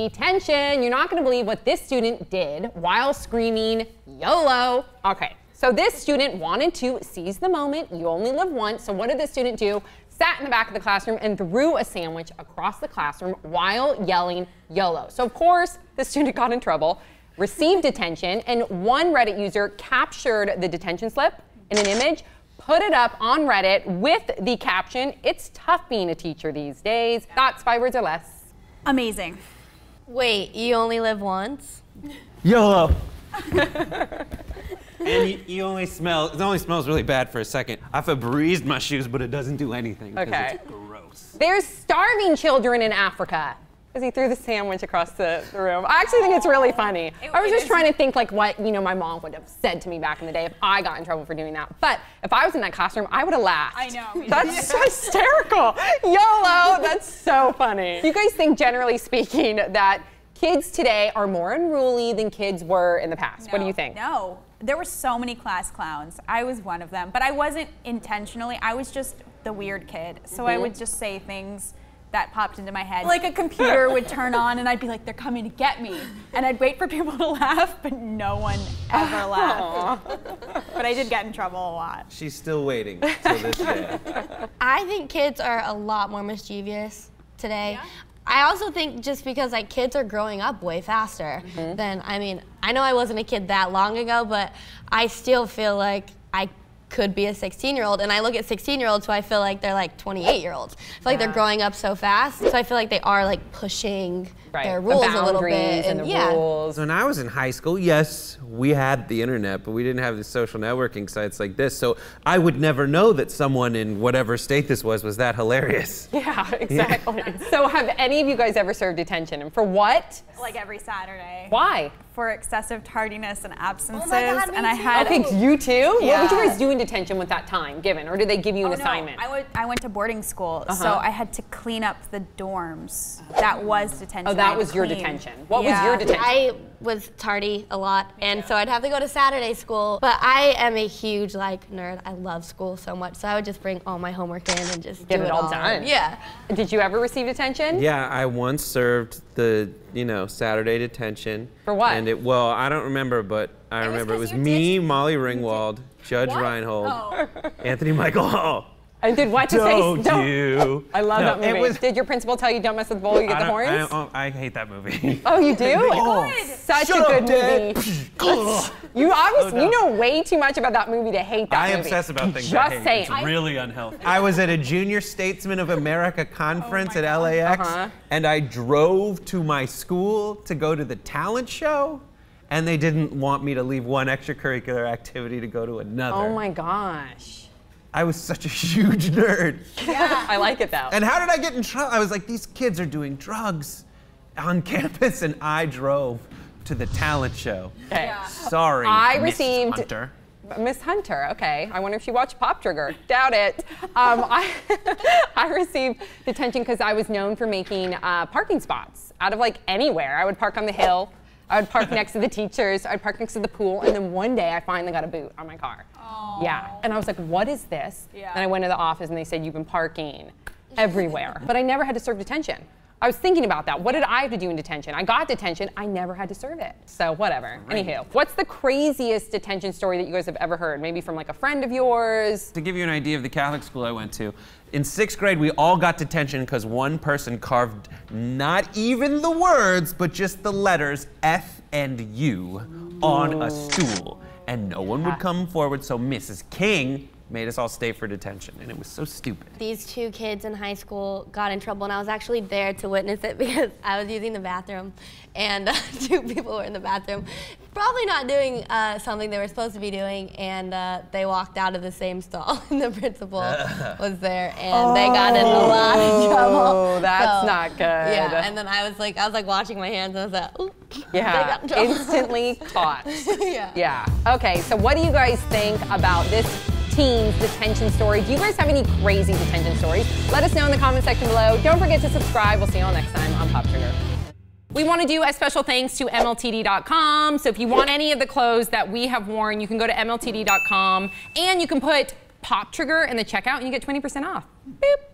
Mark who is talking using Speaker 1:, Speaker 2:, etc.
Speaker 1: Detention. You're not gonna believe what this student did while screaming YOLO. Okay, so this student wanted to seize the moment. You only live once. So what did this student do? Sat in the back of the classroom and threw a sandwich across the classroom while yelling YOLO. So of course, the student got in trouble, received detention, and one Reddit user captured the detention slip in an image, put it up on Reddit with the caption, "It's tough being a teacher these days." Thoughts, 5 words or less?
Speaker 2: Amazing.
Speaker 3: Wait, you only live once?
Speaker 4: YOLO. And it only smells really bad for a second. I Febrezed my shoes, but it doesn't do anything.
Speaker 1: Okay.
Speaker 4: It's gross.
Speaker 1: There's starving children in Africa. As he threw the sandwich across the room. I actually think it's really funny. I was just trying to think like what, my mom would have said to me back in the day if I got in trouble for doing that. But if I was in that classroom, I would have laughed.
Speaker 2: I know.
Speaker 1: That's so hysterical. YOLO, that's so funny. You guys think, generally speaking, that kids today are more unruly than kids were in the past?
Speaker 2: No,
Speaker 1: what do you think?
Speaker 2: No. There were so many class clowns. I was one of them. But I wasn't intentionally. I was just the weird kid. So I would just say things that popped into my head. Like a computer would turn on and I'd be like, they're coming to get me. And I'd wait for people to laugh, but no one ever laughed. But I did get in trouble a lot.
Speaker 4: She's still waiting till this day.
Speaker 3: I think kids are a lot more mischievous today.
Speaker 2: Yeah.
Speaker 3: I also think just because like kids are growing up way faster than, I know I wasn't a kid that long ago, but I still feel like I could be a 16-year-old, and I look at 16-year-olds who I feel like they're like 28-year-olds. I feel like they're growing up so fast, so I feel like they are like pushing their rules a little bit.
Speaker 1: And the rules.
Speaker 4: When I was in high school, yes, we had the internet, but we didn't have the social networking sites like this, so I would never know that someone in whatever state this was that hilarious.
Speaker 1: Yeah, exactly. So have any of you guys ever served detention, and for what?
Speaker 2: Like every Saturday.
Speaker 1: Why?
Speaker 2: For excessive tardiness and absences.
Speaker 3: Oh my God, me
Speaker 2: and I
Speaker 3: too.
Speaker 2: had
Speaker 1: Okay, you too?
Speaker 2: Yeah.
Speaker 1: What would you guys do in detention with that time given? Or did they give you an assignment?
Speaker 2: No, I went to boarding school, so I had to clean up the dorms. That was detention.
Speaker 1: Oh, that was your detention. What was your detention?
Speaker 3: I was tardy a lot, and so I'd have to go to Saturday school. But I am a huge nerd. I love school so much, so I would just bring all my homework in and just
Speaker 1: Get
Speaker 3: do
Speaker 1: it all done.
Speaker 3: Yeah.
Speaker 1: Did you ever receive detention?
Speaker 4: Yeah, I once served the, Saturday detention.
Speaker 1: For what?
Speaker 4: And I don't remember, but I remember it was me, Molly Ringwald, Judge Reinhold, Anthony Michael Hall.
Speaker 1: And did what to say?
Speaker 4: Don't you?
Speaker 1: I love that movie. Did your principal tell you don't mess with the bull, you get the horns?
Speaker 4: I hate that movie.
Speaker 1: Oh, you do?
Speaker 4: Oh,
Speaker 1: such a good movie. You obviously, you know way too much about that movie to hate that movie.
Speaker 4: I obsess about things
Speaker 1: Just
Speaker 4: I hate.
Speaker 1: saying.
Speaker 4: It's really unhealthy. I was at a Junior Statesman of America conference at LAX, and I drove to my school to go to the talent show, and they didn't want me to leave one extracurricular activity to go to another.
Speaker 1: Oh my gosh.
Speaker 4: I was such a huge nerd.
Speaker 1: Yeah, I like it though.
Speaker 4: And how did I get in trouble? I was like, these kids are doing drugs on campus, and I drove to the talent show.
Speaker 1: Okay. Yeah.
Speaker 4: Sorry, Miss Hunter.
Speaker 1: Miss Hunter, okay. I wonder if she watched Pop Trigger. Doubt it. I received detention because I was known for making parking spots out of like anywhere. I would park on the hill. I would park next to the teachers. I'd park next to the pool. And then one day I finally got a boot on my car. Aww. Yeah. And I was like, what is this? Yeah. And I went to the office and they said, you've been parking everywhere. But I never had to serve detention. I was thinking about that. What did I have to do in detention? I got detention. I never had to serve it. So whatever. Right. Anywho, what's the craziest detention story that you guys have ever heard? Maybe from like a friend of yours?
Speaker 4: To give you an idea of the Catholic school I went to, in 6th grade, we all got detention because one person carved not even the words, but just the letters F and U on a stool. And no one would come forward, so Mrs. King made us all stay for detention, and it was so stupid.
Speaker 3: These 2 kids in high school got in trouble, and I was actually there to witness it because I was using the bathroom, and 2 people were in the bathroom, probably not doing something they were supposed to be doing, and they walked out of the same stall, and the principal was there, and they got in a lot of trouble.
Speaker 1: Oh, that's not good.
Speaker 3: Yeah, and then I was like watching my hands, and I was like, ooh.
Speaker 1: Yeah, instantly caught.
Speaker 3: Yeah.
Speaker 1: Yeah. Okay, so what do you guys think about this teen's detention story? Do you guys have any crazy detention stories? Let us know in the comment section below. Don't forget to subscribe. We'll see you all next time on Pop Trigger. We want to do a special thanks to MLTD.com. So if you want any of the clothes that we have worn, you can go to MLTD.com and you can put Pop Trigger in the checkout and you get 20% off. Boop.